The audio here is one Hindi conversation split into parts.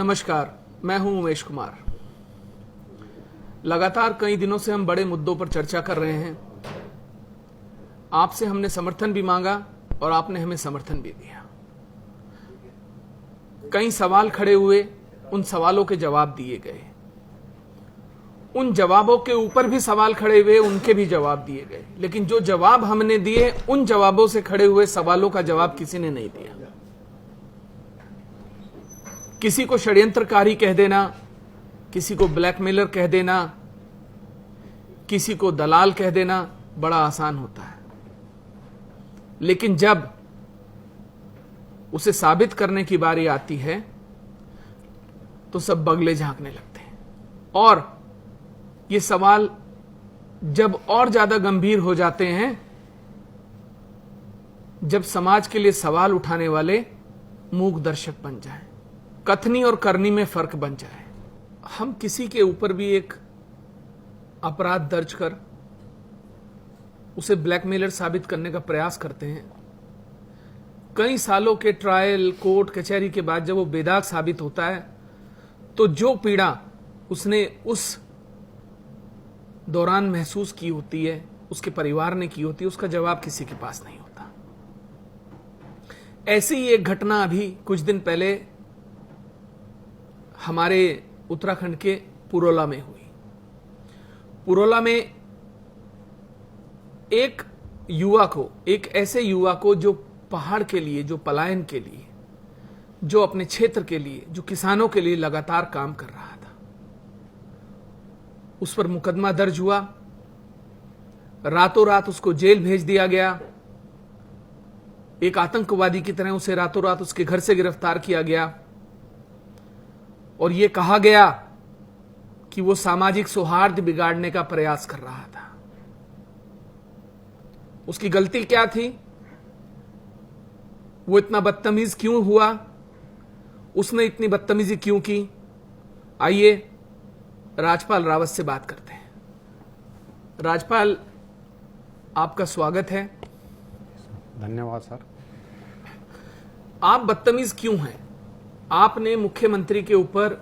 नमस्कार, मैं हूं उमेश कुमार। लगातार कई दिनों से हम बड़े मुद्दों पर चर्चा कर रहे हैं। आपसे हमने समर्थन भी मांगा और आपने हमें समर्थन भी दिया। कई सवाल खड़े हुए, उन सवालों के जवाब दिए गए। उन जवाबों के ऊपर भी सवाल खड़े हुए, उनके भी जवाब दिए गए। लेकिन जो जवाब हमने दिए, उन जवाबों से खड़े हुए सवालों का जवाब किसी ने नहीं दिया। किसी को षड्यंत्रकारी कह देना, किसी को ब्लैकमेलर कह देना, किसी को दलाल कह देना बड़ा आसान होता है। लेकिन जब उसे साबित करने की बारी आती है तो सब बगले झांकने लगते हैं। और ये सवाल जब और ज्यादा गंभीर हो जाते हैं, जब समाज के लिए सवाल उठाने वाले मूक दर्शक बन जाएं, कथनी और करनी में फर्क बन जाए। हम किसी के ऊपर भी एक अपराध दर्ज कर उसे ब्लैकमेलर साबित करने का प्रयास करते हैं। कई सालों के ट्रायल, कोर्ट कचहरी के बाद जब वो बेदाग साबित होता है तो जो पीड़ा उसने उस दौरान महसूस की होती है, उसके परिवार ने की होती है, उसका जवाब किसी के पास नहीं होता। ऐसी ही एक घटना अभी कुछ दिन पहले हमारे उत्तराखंड के पुरोला में हुई। पुरोला में एक ऐसे युवा को जो पहाड़ के लिए, जो पलायन के लिए, जो अपने क्षेत्र के लिए, जो किसानों के लिए लगातार काम कर रहा था, उस पर मुकदमा दर्ज हुआ। रातों रात उसको जेल भेज दिया गया। एक आतंकवादी की तरह उसे रातों रात उसके घर से गिरफ्तार किया गया और यह कहा गया कि वो सामाजिक सौहार्द बिगाड़ने का प्रयास कर रहा था। उसकी गलती क्या थी? वो इतना बदतमीज क्यों हुआ? उसने इतनी बदतमीजी क्यों की? आइए राजपाल रावत से बात करते हैं। राजपाल, आपका स्वागत है। धन्यवाद सर। आप बदतमीज क्यों हैं? आपने मुख्यमंत्री के ऊपर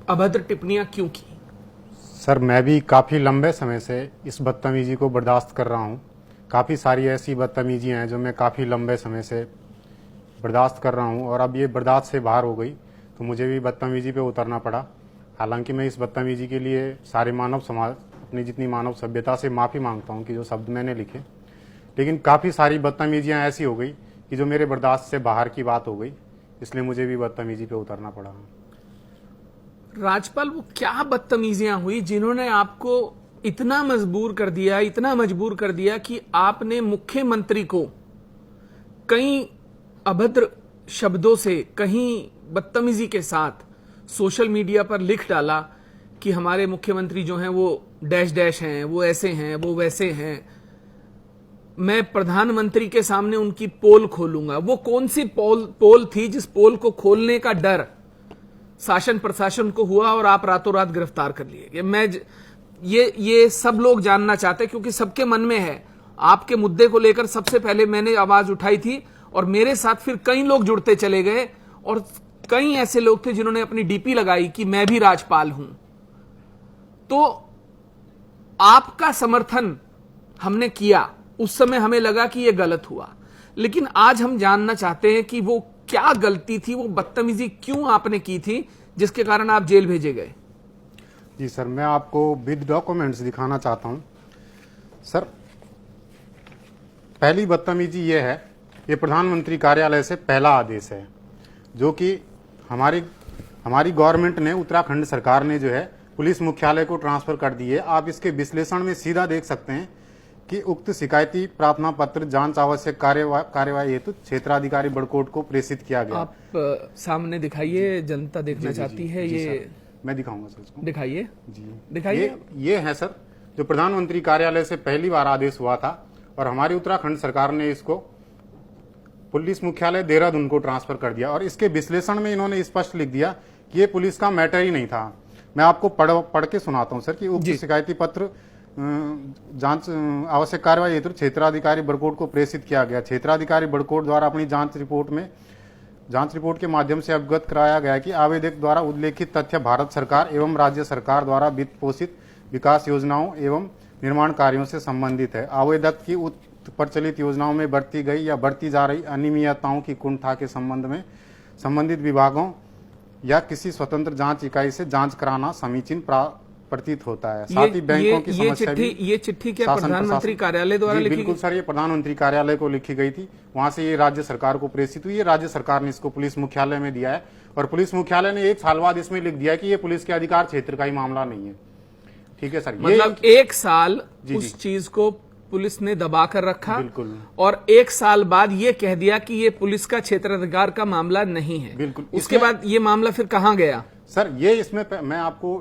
अभद्र टिप्पणियां क्यों की? सर, मैं भी काफ़ी लंबे समय से इस बदतमीजी को बर्दाश्त कर रहा हूँ। काफ़ी सारी ऐसी बदतमीजियाँ हैं जो मैं काफ़ी लंबे समय से बर्दाश्त कर रहा हूँ और अब ये बर्दाश्त से बाहर हो गई तो मुझे भी बदतमीजी पे उतरना पड़ा। हालांकि मैं इस बदतमीजी के लिए सारे मानव समाज, अपनी जितनी मानव सभ्यता से माफ़ी मांगता हूँ कि जो शब्द मैंने लिखे, लेकिन काफ़ी सारी बदतमीजियाँ ऐसी हो गई कि जो मेरे बर्दाश्त से बाहर की बात हो गई, इसलिए मुझे भी बदतमीजी पे उतरना पड़ा। राजपाल, वो क्या बदतमीजियां हुई जिन्होंने आपको इतना मजबूर कर दिया कि आपने मुख्यमंत्री को कई अभद्र शब्दों से, कहीं बदतमीजी के साथ सोशल मीडिया पर लिख डाला कि हमारे मुख्यमंत्री जो हैं वो डैश डैश हैं, वो ऐसे हैं, वो वैसे हैं, मैं प्रधानमंत्री के सामने उनकी पोल खोलूंगा। वो कौन सी पोल थी जिस पोल को खोलने का डर शासन प्रशासन को हुआ और आप रातों रात गिरफ्तार कर लिए गए? ये सब लोग जानना चाहते हैं क्योंकि सबके मन में है। आपके मुद्दे को लेकर सबसे पहले मैंने आवाज उठाई थी और मेरे साथ फिर कई लोग जुड़ते चले गए और कई ऐसे लोग थे जिन्होंने अपनी डीपी लगाई कि मैं भी राजपाल हूं। तो आपका समर्थन हमने किया। उस समय हमें लगा कि यह गलत हुआ, लेकिन आज हम जानना चाहते हैं कि वो क्या गलती थी, वो बदतमीजी क्यों आपने की थी जिसके कारण आप जेल भेजे गए? जी सर, मैं आपको विद डॉक्यूमेंट्स दिखाना चाहता हूं। सर, पहली बदतमीजी ये है, ये प्रधानमंत्री कार्यालय से पहला आदेश है जो कि हमारी गवर्नमेंट ने, उत्तराखंड सरकार ने जो है पुलिस मुख्यालय को ट्रांसफर कर दी है। आप इसके विश्लेषण में सीधा देख सकते हैं कि उक्त शिकायती प्रार्थना पत्र जांच आवश्यक कार्यवाही हेतु क्षेत्राधिकारी बड़कोट को प्रेषित किया गया। आप सामने दिखाइए, जनता देखना चाहती है। ये मैं दिखाऊंगा सर इसको। दिखाइए जी, दिखाइए। ये है सर जो प्रधानमंत्री कार्यालय से पहली बार आदेश हुआ था और हमारी उत्तराखंड सरकार ने इसको पुलिस मुख्यालय देहरादून को ट्रांसफर कर दिया और इसके विश्लेषण में इन्होंने स्पष्ट लिख दिया कि ये पुलिस का मैटर ही नहीं था। मैं आपको पढ़ के सुनाता हूं सर कि उक्त शिकायती पत्र जांच आवश्यक कार्रवाई हेतु क्षेत्राधिकारी बड़कोट को प्रेषित किया गया। क्षेत्राधिकारी बड़कोट द्वारा अपनी जांच रिपोर्ट में जांच रिपोर्ट के माध्यम से अवगत कराया गया कि आवेदक द्वारा उल्लेखित तथ्य भारत सरकार एवं राज्य सरकार द्वारा वित्त पोषित विकास योजनाओं एवं निर्माण कार्यों से संबंधित है। आवेदक की प्रचलित योजनाओं में बरती गई या बरती जा रही अनियमितताओं की कुंठा के संबंध में संबंधित विभागों या किसी स्वतंत्र जांच इकाई से जांच कराना समीचीन प्रतीत होता है। साथ ही बैंकों की समस्या भी ये चिट्ठी क्या प्रधानमंत्री कार्यालय द्वारा लिखी बिल्कुल सर, ये प्रधानमंत्री कार्यालय को लिखी गई थी, वहां से ये राज्य सरकार को प्रेषित हुई है। राज्य सरकार ने इसको पुलिस मुख्यालय में दिया है और पुलिस मुख्यालय ने 1 साल बाद इसमें लिख दिया कि ये पुलिस के अधिकार क्षेत्र का ही मामला नहीं है। ठीक है सर, मतलब 1 साल उस चीज को पुलिस ने दबा कर रखा, बिल्कुल, और 1 साल बाद ये कह दिया कि ये पुलिस का क्षेत्राधिकार का मामला नहीं है। बिल्कुल। उसके बाद ये मामला फिर कहां गया? सर ये इसमें मैं आपको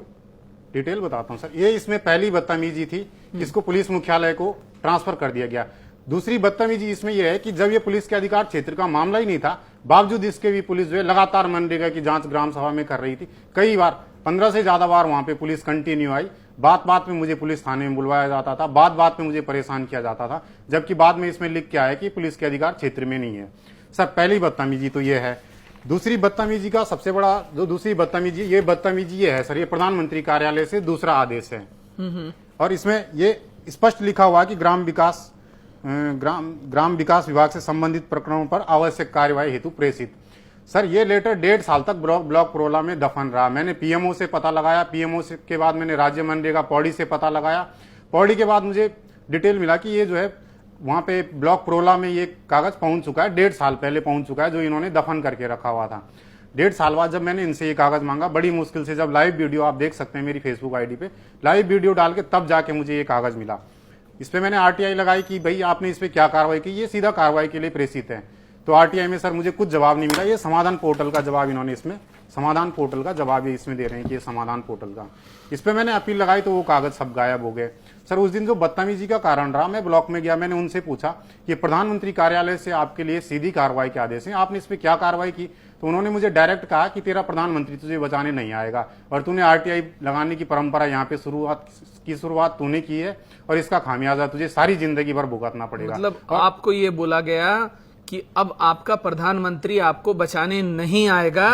डिटेल बताता हूं सर। ये इसमें पहली बदतमीजी थी, इसको पुलिस मुख्यालय को ट्रांसफर कर दिया गया। दूसरी बदतमीजी इसमें यह है कि जब ये पुलिस के अधिकार क्षेत्र का मामला ही नहीं था, बावजूद इसके भी पुलिस जो है लगातार मनरेगा की जांच ग्राम सभा में कर रही थी। कई बार 15 से ज्यादा बार वहां पे पुलिस कंटिन्यू आई। बात में मुझे पुलिस थाने में बुलवाया जाता था, बात में मुझे परेशान किया जाता था, जबकि बाद में इसमें लिख के आया कि पुलिस के अधिकार क्षेत्र में नहीं है। सर पहली बदतमीजी तो ये है। दूसरी बदतमीजी का सबसे बड़ा जो दूसरी बदतमीजी ये है सर, ये प्रधानमंत्री कार्यालय से दूसरा आदेश है और इसमें ये स्पष्ट लिखा हुआ है कि ग्राम विकास विभाग से संबंधित प्रकरणों पर आवश्यक कार्यवाही हेतु प्रेषित। सर ये लेटर 1.5 साल तक ब्लॉक प्रोला में दफन रहा। मैंने पीएमओ से पता लगाया, पीएमओ के बाद मैंने राज्य मनरेगा पौड़ी से पता लगाया, पौड़ी के बाद मुझे डिटेल मिला कि ये जो है वहां पे ब्लॉक प्रोला में ये कागज पहुंच चुका है, 1.5 साल पहले पहुंच चुका है, जो इन्होंने दफन करके रखा हुआ था। 1.5 साल बाद जब मैंने इनसे ये कागज मांगा, बड़ी मुश्किल से, जब लाइव वीडियो आप देख सकते हैं मेरी फेसबुक आईडी पे, लाइव वीडियो डाल के तब जाके मुझे ये कागज मिला। इस पे मैंने आरटीआई लगाई कि भाई आपने इस पे क्या कार्रवाई की, ये सीधा कार्रवाई के लिए प्रेषित है। तो आरटीआई में सर मुझे कुछ जवाब नहीं मिला। ये समाधान पोर्टल का जवाब इन्होंने इसमें समाधान पोर्टल का जवाब ये इसमें दे रहे हैं कि ये समाधान पोर्टल का। इस पे मैंने अपील लगाई तो वो कागज सब गायब हो गए। सर उस दिन जो बदतमीजी का कारण रहा, मैं ब्लॉक में गया, मैंने उनसे पूछा कि प्रधानमंत्री कार्यालय से आपके लिए सीधी कार्रवाई के आदेश हैं, आपने इस पे क्या कार्रवाई की? तो उन्होंने मुझे डायरेक्ट कहा कि तेरा प्रधानमंत्री तुझे बचाने नहीं आएगा और तूने आरटीआई लगाने की परंपरा यहाँ पे शुरुआत तूने की है और इसका खामियाजा तुझे सारी जिंदगी भर भुगतना पड़ेगा। मतलब आपको ये बोला गया कि अब आपका प्रधानमंत्री आपको बचाने नहीं आएगा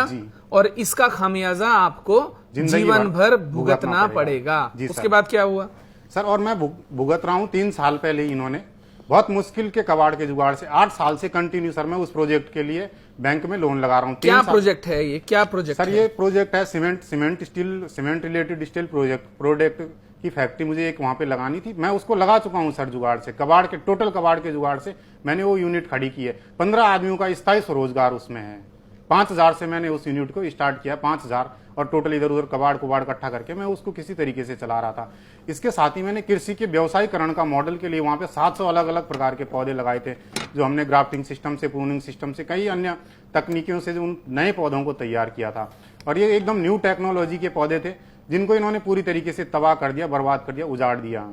और इसका खामियाजा आपको जीवन भर भुगतना पड़ेगा। उसके बाद क्या हुआ? सर और मैं भुगत रहा हूँ। 3 साल पहले इन्होंने बहुत मुश्किल के कबाड़ के जुगाड़ से 8 साल से कंटिन्यू सर मैं उस प्रोजेक्ट के लिए बैंक में लोन लगा रहा हूँ। क्या प्रोजेक्ट है ये? क्या प्रोजेक्ट सर? ये प्रोजेक्ट है सीमेंट रिलेटेड स्टील प्रोडक्ट की फैक्ट्री मुझे एक वहां पे लगानी थी। मैं उसको लगा चुका हूं सर जुगाड़ से, टोटल कबाड़ के जुगाड़ से मैंने वो यूनिट खड़ी की है। 15 आदमियों का स्थायी स्वरोजगार उसमें है। 5,000 से मैंने उस यूनिट को स्टार्ट किया, 5,000, और टोटल इधर उधर कबाड़ इकट्ठा करके मैं उसको किसी तरीके से चला रहा था। इसके साथ ही मैंने कृषि के व्यवसायीकरण का मॉडल के लिए वहां पे 700 अलग अलग प्रकार के पौधे लगाए थे, जो हमने ग्राफ्टिंग सिस्टम से, प्रूनिंग सिस्टम से, कई अन्य तकनीकियों से जो उन नए पौधों को तैयार किया था। और ये एकदम न्यू टेक्नोलॉजी के पौधे थे जिनको इन्होंने पूरी तरीके से तबाह कर दिया, बर्बाद कर दिया, उजाड़ दिया।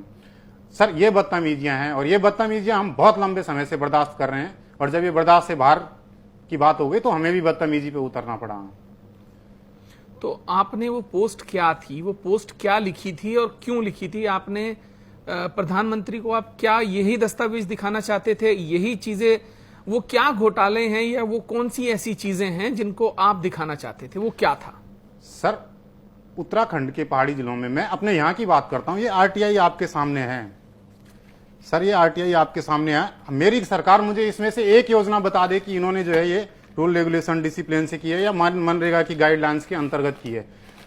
सर ये बदतमीजियां हैं और ये बदतमीजियां हम बहुत लंबे समय से बर्दाश्त कर रहे हैं और जब ये बर्दाश्त से बाहर की बात हो गई तो हमें भी बदतमीजी पे उतरना पड़ा। तो आपने वो पोस्ट क्या थी, वो पोस्ट क्या लिखी थी और क्यों लिखी थी? आपने प्रधानमंत्री को आप क्या यही दस्तावेज दिखाना चाहते थे? यही चीजें, वो क्या घोटाले हैं या वो कौन सी ऐसी चीजें हैं जिनको आप दिखाना चाहते थे? वो क्या था? सर उत्तराखंड के पहाड़ी जिलों में, मैं अपने यहाँ की बात करता हूँ, ये आरटीआई आपके सामने है सर, ये आरटीआई आपके सामने है। मेरी सरकार मुझे इसमें से एक योजना बता दे कि इन्होंने जो है ये रूल रेगुलेशन डिसिप्लिन से की है या मनरेगा की गाइडलाइंस के अंतर्गत की है।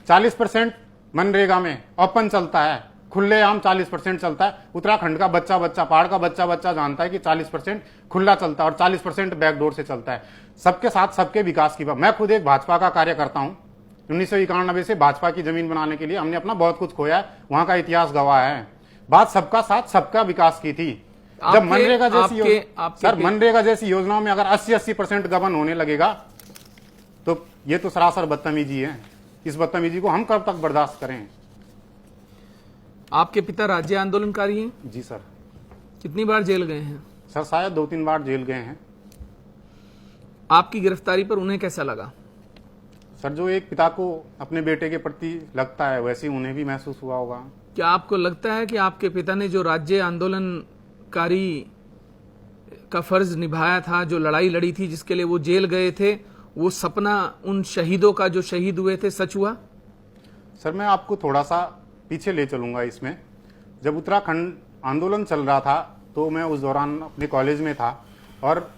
40% मनरेगा में ओपन चलता है, खुलेआम 40% चलता है। उत्तराखंड का बच्चा पहाड़ का बच्चा जानता है कि 40% खुला चलता है और 40% बैकडोर से चलता है। सबके साथ सबके विकास की बात। मैं खुद एक भाजपा का कार्यकर्ता हूं। 1991 से भाजपा की जमीन बनाने के लिए हमने अपना बहुत कुछ खोया है, वहां का इतिहास गवाह है। बात सबका साथ सबका विकास की थी। जब मनरेगा जैसी योजनाओं में अगर 80% गबन होने लगेगा तो ये तो सरासर बदतमीजी है। इस बदतमीजी को हम कब तक बर्दाश्त करें? आपके पिता राज्य आंदोलनकारी हैं? जी सर। कितनी बार जेल गए हैं? सर शायद 2-3 बार जेल गए हैं। आपकी गिरफ्तारी पर उन्हें कैसा लगा? सर जो एक पिता को अपने बेटे के प्रति लगता है वैसे ही उन्हें भी महसूस हुआ होगा। क्या आपको लगता है कि आपके पिता ने जो राज्य आंदोलनकारी का फर्ज निभाया था, जो लड़ाई लड़ी थी, जिसके लिए वो जेल गए थे, वो सपना उन शहीदों का जो शहीद हुए थे सच हुआ? सर मैं आपको थोड़ा सा पीछे ले चलूंगा इसमें। जब उत्तराखंड आंदोलन चल रहा था तो मैं उस दौरान अपने कॉलेज में था और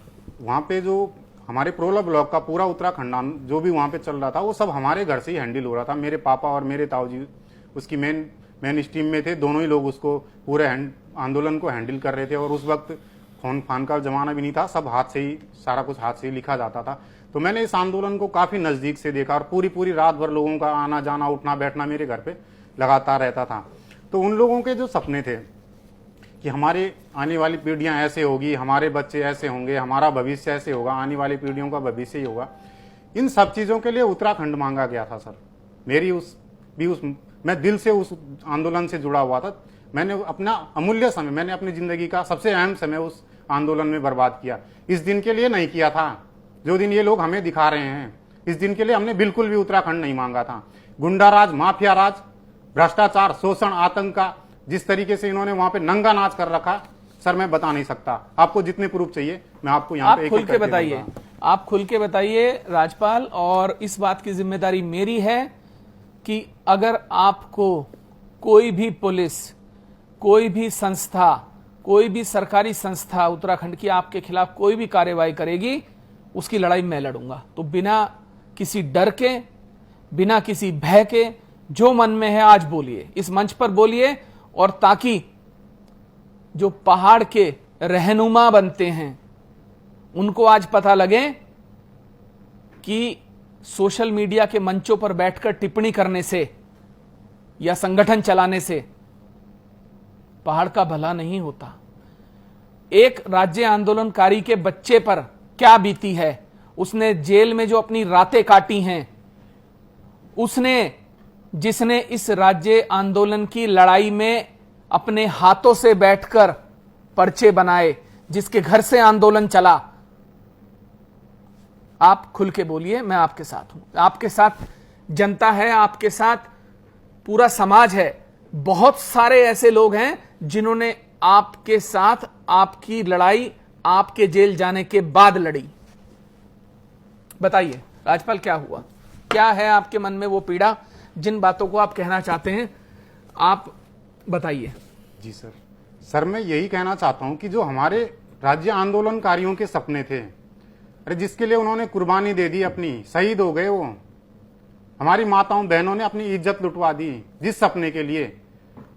वहाँ पे जो हमारे प्रोला ब्लॉक का पूरा उत्तराखंड जो भी वहाँ पे चल रहा था वो सब हमारे घर से ही हैंडल हो रहा था। मेरे पापा और मेरे ताऊजी उसकी मेन स्ट्रीम में थे, दोनों ही लोग उसको पूरे आंदोलन को हैंडल कर रहे थे। और उस वक्त फोन फान का जमाना भी नहीं था, सब हाथ से ही सारा कुछ हाथ से ही लिखा जाता था। तो मैंने इस आंदोलन को काफी नजदीक से देखा और पूरी रात भर लोगों का आना जाना उठना बैठना मेरे घर पे लगातार रहता था। तो उन लोगों के जो सपने थे कि हमारे आने वाली पीढ़ियां ऐसे होगी, हमारे बच्चे ऐसे होंगे, हमारा भविष्य ऐसे होगा, आने वाली पीढ़ियों का भविष्य ही होगा, इन सब चीजों के लिए उत्तराखंड मांगा गया था सर। मैं दिल से उस आंदोलन से जुड़ा हुआ था। मैंने अपना अमूल्य समय, मैंने अपनी जिंदगी का सबसे अहम समय उस आंदोलन में बर्बाद किया। इस दिन के लिए नहीं किया था जो दिन ये लोग हमें दिखा रहे हैं। इस दिन के लिए हमने बिल्कुल भी उत्तराखंड नहीं मांगा था। गुंडा राज, माफिया राज, भ्रष्टाचार, शोषण, आतंक का जिस तरीके से इन्होंने वहां पे नंगा नाच कर रखा सर, मैं बता नहीं सकता। आपको जितने प्रूफ चाहिए मैं आपको यहाँ पे खुल के बताइए, आप खुल के बताइए राजपाल। और इस बात की जिम्मेदारी मेरी है कि अगर आपको कोई भी पुलिस, कोई भी संस्था, कोई भी सरकारी संस्था उत्तराखंड की आपके खिलाफ कोई भी कार्रवाई करेगी, उसकी लड़ाई मैं लड़ूंगा। तो बिना किसी डर के, बिना किसी भय के, जो मन में है आज बोलिए, इस मंच पर बोलिए। और ताकि जो पहाड़ के रहनुमा बनते हैं उनको आज पता लगे कि सोशल मीडिया के मंचों पर बैठकर टिप्पणी करने से या संगठन चलाने से पहाड़ का भला नहीं होता। एक राज्य आंदोलनकारी के बच्चे पर क्या बीती है, उसने जेल में जो अपनी रातें काटी हैं, जिसने इस राज्य आंदोलन की लड़ाई में अपने हाथों से बैठकर पर्चे बनाए, जिसके घर से आंदोलन चला, आप खुल के बोलिए, मैं आपके साथ हूं। आपके साथ जनता है, आपके साथ पूरा समाज है। बहुत सारे ऐसे लोग हैं जिन्होंने आपके साथ आपकी लड़ाई आपके जेल जाने के बाद लड़ी। बताइए राजपाल, क्या हुआ? क्या है आपके मन में वो पीड़ा, जिन बातों को आप कहना चाहते हैं, आप बताइए। जी सर, मैं यही कहना चाहता हूं कि जो हमारे राज्य आंदोलनकारियों के सपने थे, अरे जिसके लिए उन्होंने कुर्बानी दे दी, अपनी शहीद हो गए, वो हमारी माताओं बहनों ने अपनी इज्जत लुटवा दी जिस सपने के लिए,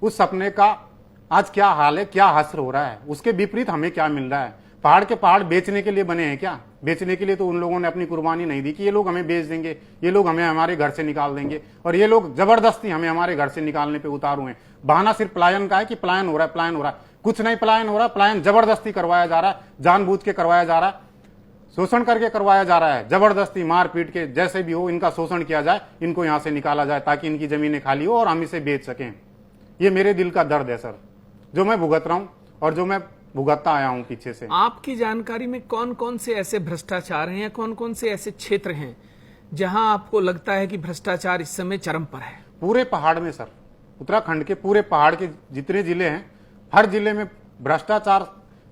उस सपने का आज क्या हाल है, क्या हश्र हो रहा है, उसके विपरीत हमें क्या मिल रहा है। पहाड़ के पहाड़ बेचने के लिए बने हैं क्या? बेचने के लिए तो उन लोगों ने अपनी कुर्बानी नहीं दी कि ये लोग हमें बेच देंगे, ये लोग हमें हमारे घर से निकाल देंगे, और ये लोग जबरदस्ती हमें हमारे घर से निकालने पे उतार हुए हैं। बहाना सिर्फ पलायन का है कि पलायन हो रहा है, पलायन हो रहा है। कुछ नहीं पलायन हो रहा, पलायन जबरदस्ती करवाया जा रहा है, जानबूझ के करवाया जा रहा है, शोषण करके करवाया जा रहा है, जबरदस्ती मार पीट के जैसे भी हो इनका शोषण किया जाए, इनको यहां से निकाला जाए ताकि इनकी जमीनें खाली हो और हम इसे बेच सकें। ये मेरे दिल का दर्द है सर, जो मैं भुगत रहा हूं और जो मैं भुगतता आया हूं पीछे से। आपकी जानकारी में कौन कौन से ऐसे भ्रष्टाचार हैं या कौन कौन से ऐसे क्षेत्र हैं जहां आपको लगता है कि भ्रष्टाचार इस समय चरम पर है? पूरे पहाड़ में सर, उत्तराखंड के पूरे पहाड़ के जितने जिले हैं, हर जिले में भ्रष्टाचार,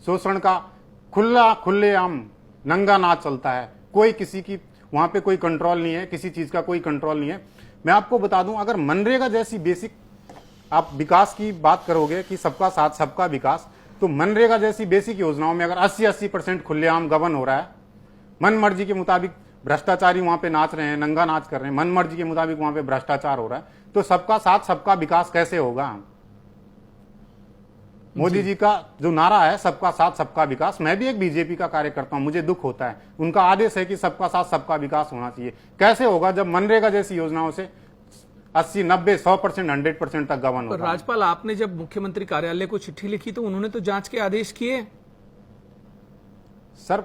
शोषण का खुलेआम नंगा नाच चलता है। कोई किसी की वहां पे कोई कंट्रोल नहीं है, किसी चीज का कोई कंट्रोल नहीं है। मैं आपको बता दूं, अगर मनरेगा जैसी बेसिक आप विकास की बात करोगे कि सबका साथ सबका विकास, तो मनरेगा जैसी बेसिक योजनाओं में अगर 80% खुलेआम गबन हो रहा है, मन मर्जी के मुताबिक भ्रष्टाचारी वहां पे नाच रहे हैं, नंगा नाच कर रहे हैं, मन मर्जी के मुताबिक वहां पे भ्रष्टाचार हो रहा है, तो सबका साथ सबका विकास कैसे होगा? मोदी जी का जो नारा है सबका साथ सबका विकास, मैं भी एक बीजेपी का कार्यकर्ता हूं, मुझे दुख होता है। उनका आदेश है कि सबका साथ सबका विकास होना चाहिए। कैसे होगा जब मनरेगा जैसी योजनाओं से 80, 90, 100%, 100% तक गबन होगा? राजपाल, आपने जब मुख्यमंत्री कार्यालय को चिट्ठी लिखी तो उन्होंने तो जांच के आदेश किए। सर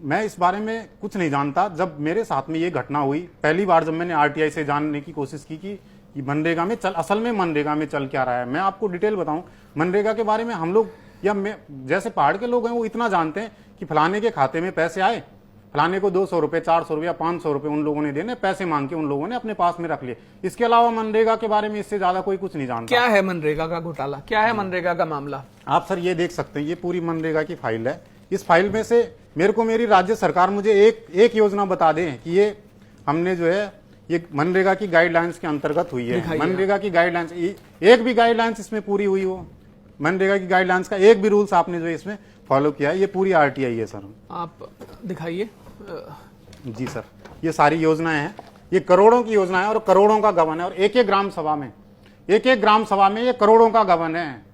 मैं इस बारे में कुछ नहीं जानता। जब मेरे साथ में ये घटना हुई पहली बार, जब मैंने आरटीआई से जानने की कोशिश की कि मनरेगा में असल में मनरेगा में चल क्या रहा है, मैं आपको डिटेल बताऊं। मनरेगा के बारे में हम लोग या मैं जैसे पहाड़ के लोग हैं वो इतना जानते हैं कि फलाने के खाते में पैसे आए, फलाने को 200 रुपए, 400 रुपए, 500 रुपए उन लोगों ने देने, पैसे मांग के उन लोगों ने अपने पास में रख लिए। इसके अलावा मनरेगा के बारे में इससे ज्यादा कोई कुछ नहीं जानता। क्या है मनरेगा का घोटाला, क्या है मनरेगा का मामला? आप सर ये देख सकते हैं, ये पूरी मनरेगा की फाइल है। इस फाइल में से मेरे को मेरी राज्य सरकार मुझे एक योजना बता दे कि ये हमने जो है ये मनरेगा की गाइडलाइंस के अंतर्गत हुई है। मनरेगा की गाइडलाइंस एक भी गाइडलाइंस इसमें पूरी हुई हो, मनरेगा की गाइडलाइंस का एक भी रूल्स आपने जो इसमें फॉलो किया है, ये पूरी आरटीआई है सर। आप दिखाइए। जी सर, ये सारी योजनाएं हैं, ये करोड़ों की योजना है और करोड़ों का गबन है। और एक एक ग्राम सभा में ये करोड़ों का गबन है।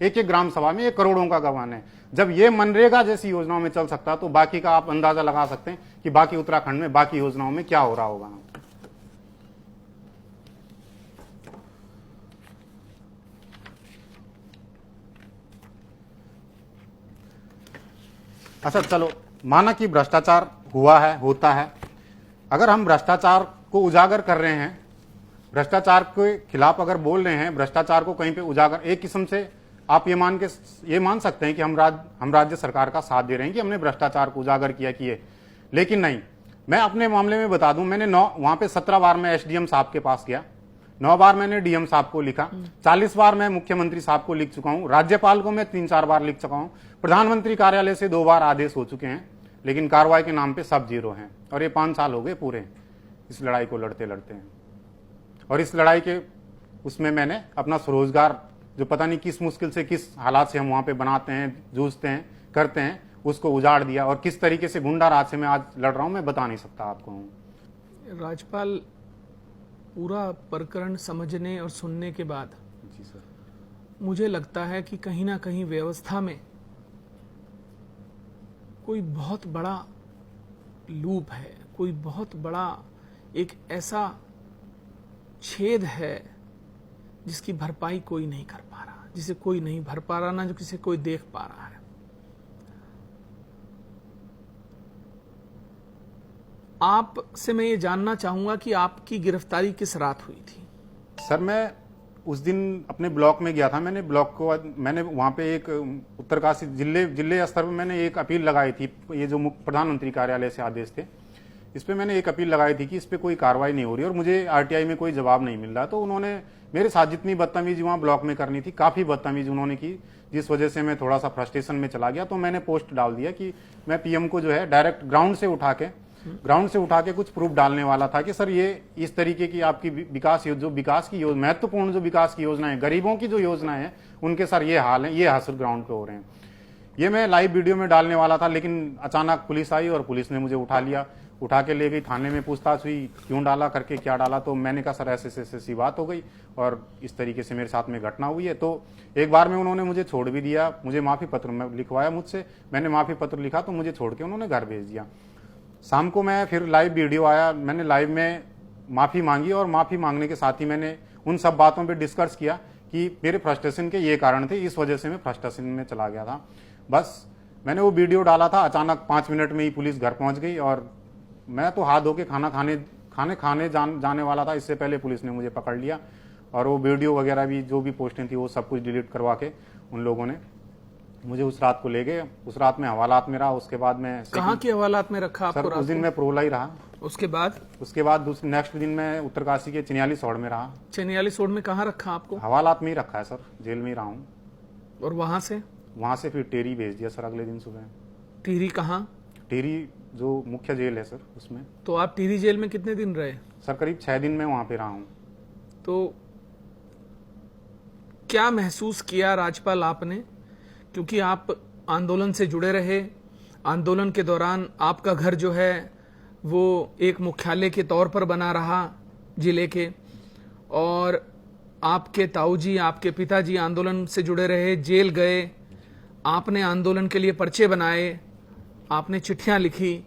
एक एक ग्राम सभा में ये करोड़ों का गबन है। जब ये मनरेगा जैसी योजनाओं में चल सकता तो बाकी का आप अंदाजा लगा सकते हैं कि बाकी उत्तराखंड में बाकी योजनाओं में क्या हो रहा होगा। अच्छा चलो, माना कि भ्रष्टाचार हुआ है, होता है। अगर हम भ्रष्टाचार को उजागर कर रहे हैं, भ्रष्टाचार के खिलाफ अगर बोल रहे हैं, भ्रष्टाचार को कहीं पे उजागर, एक किस्म से आप ये मान सकते हैं कि हम राज्य सरकार का साथ दे रहे हैं कि हमने भ्रष्टाचार को उजागर किया कि ये। लेकिन नहीं, मैं अपने मामले में बता दूं, मैंने वहां पे 17 बार मैं एसडीएम साहब के पास गया, 9 बार मैंने डीएम साहब को लिखा, 40 बार मैं मुख्यमंत्री साहब को लिख चुका हूं, राज्यपाल को मैं 3-4 बार लिख चुका हूं, प्रधानमंत्री कार्यालय से 2 बार आदेश हो चुके हैं, लेकिन कार्रवाई के नाम पे सब जीरो हैं। और ये 5 साल हो गए पूरे इस लड़ाई को लड़ते लड़ते हैं। और इस लड़ाई के उसमें मैंने अपना स्वरोजगार, जो पता नहीं किस मुश्किल से, किस हालात से हम वहां पे बनाते हैं, जूझते हैं, करते हैं, उसको उजाड़ दिया। और किस तरीके से गुंडा राज से मैं आज लड़ रहा हूं, मैं बता नहीं सकता आपको। राज्यपाल, पूरा प्रकरण समझने और सुनने के बाद जी सर, मुझे लगता है कि कहीं ना कहीं व्यवस्था में कोई बहुत बड़ा लूप है, कोई बहुत बड़ा एक ऐसा छेद है जिसकी भरपाई कोई नहीं कर पा रहा, जिसे कोई नहीं भर पा रहा, ना जो किसे कोई देख पा रहा है। आपसे मैं ये जानना चाहूंगा कि आपकी गिरफ्तारी किस रात हुई थी? सर मैं उस दिन अपने ब्लॉक में गया था। मैंने वहां पे एक उत्तरकाशी जिले स्तर पर मैंने एक अपील लगाई थी। ये जो प्रधानमंत्री कार्यालय से आदेश थे, इस पे मैंने एक अपील लगाई थी कि इस पे कोई कार्रवाई नहीं हो रही और मुझे आरटीआई में कोई जवाब नहीं मिल रहा। तो उन्होंने मेरे साथ जितनी बदतमीजी वहां ब्लॉक में करनी थी, काफी बदतमीजी उन्होंने की, जिस वजह से मैं थोड़ा सा फ्रस्ट्रेशन में चला गया। तो मैंने पोस्ट डाल दिया कि मैं पीएम को जो है डायरेक्ट ग्राउंड से उठा के कुछ प्रूफ डालने वाला था कि सर ये इस तरीके की आपकी महत्वपूर्ण जो विकास की योजना है, गरीबों की जो योजना है, उनके सर ये हाल है, ये हासिल ग्राउंड पे हो रहे हैं। ये मैं लाइव वीडियो में डालने वाला था, लेकिन अचानक पुलिस आई और पुलिस ने मुझे उठा के ले गई। थाने में पूछताछ हुई, क्यों डाला, करके क्या डाला। तो मैंने कहा सर ऐसी बात हो गई और इस तरीके से मेरे साथ में घटना हुई है। तो एक बार में उन्होंने मुझे छोड़ भी दिया, मुझे माफी पत्र लिखवाया मुझसे, मैंने माफी पत्र लिखा तो मुझे छोड़ के उन्होंने घर भेज दिया। शाम को मैं फिर लाइव वीडियो आया, मैंने लाइव में माफी मांगी और माफी मांगने के साथ ही मैंने उन सब बातों पे डिस्कस किया कि मेरे फ्रस्ट्रेशन के ये कारण थे, इस वजह से मैं फ्रस्ट्रेशन में चला गया था। बस मैंने वो वीडियो डाला था, अचानक 5 मिनट में ही पुलिस घर पहुंच गई और मैं तो हाथ धो के खाना खाने जाने वाला था, इससे पहले पुलिस ने मुझे पकड़ लिया। और वो वीडियो वगैरह भी जो भी पोस्टें थी वो सब कुछ डिलीट करवा के उन लोगों ने मुझे उस रात को ले गए। उस रात में हवालात में रहा। उसके बाद मैं कहाँ के हवालात में रखा आपको? उस दिन मैं प्रोला ही रहा। उसके बाद नेक्स्ट दिन मैं उत्तरकाशी के चिन्याली सोड़ में रहा। चिन्याली सोड़ में कहाँ रखा आपको? हवालात में ही रखा है सर, जेल में ही रहा हूँ। और वहां से फिर टेरी भेज दिया सर अगले दिन सुबह। टिहरी कहाँ? टिहरी जो मुख्य जेल है सर, उसमें। तो आप टिहरी जेल में कितने दिन रहे? सर करीब 6 दिन में वहां पे रहा हूँ। तो क्या महसूस किया राज्यपाल आपने, क्योंकि आप आंदोलन से जुड़े रहे, आंदोलन के दौरान आपका घर जो है वो एक मुख्यालय के तौर पर बना रहा जिले के, और आपके ताऊजी, आपके पिताजी आंदोलन से जुड़े रहे, जेल गए, आपने आंदोलन के लिए पर्चे बनाए, आपने चिट्ठियां लिखी।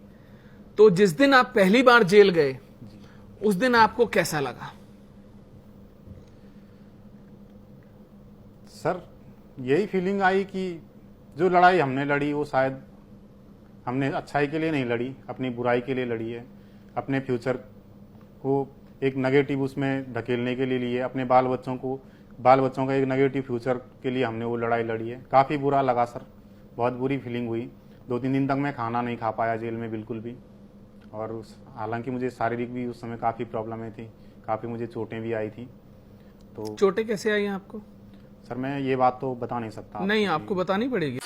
तो जिस दिन आप पहली बार जेल गए उस दिन आपको कैसा लगा? सर यही फीलिंग आई कि जो लड़ाई हमने लड़ी वो शायद हमने अच्छाई के लिए नहीं लड़ी, अपनी बुराई के लिए लड़ी है। अपने फ्यूचर को एक नेगेटिव उसमें धकेलने के लिए लिए, अपने बाल बच्चों का एक नेगेटिव फ्यूचर के लिए हमने वो लड़ाई लड़ी है। काफ़ी बुरा लगा सर, बहुत बुरी फीलिंग हुई। 2-3 दिन तक मैं खाना नहीं खा पाया जेल में बिल्कुल भी। और हालांकि मुझे शारीरिक भी उस समय काफ़ी प्रॉब्लमें थी, काफ़ी मुझे चोटें भी आई थी। तो चोटें कैसे आई हैं आपको? सर मैं ये बात तो बता नहीं सकता। नहीं, आपको बतानी पड़ेगी।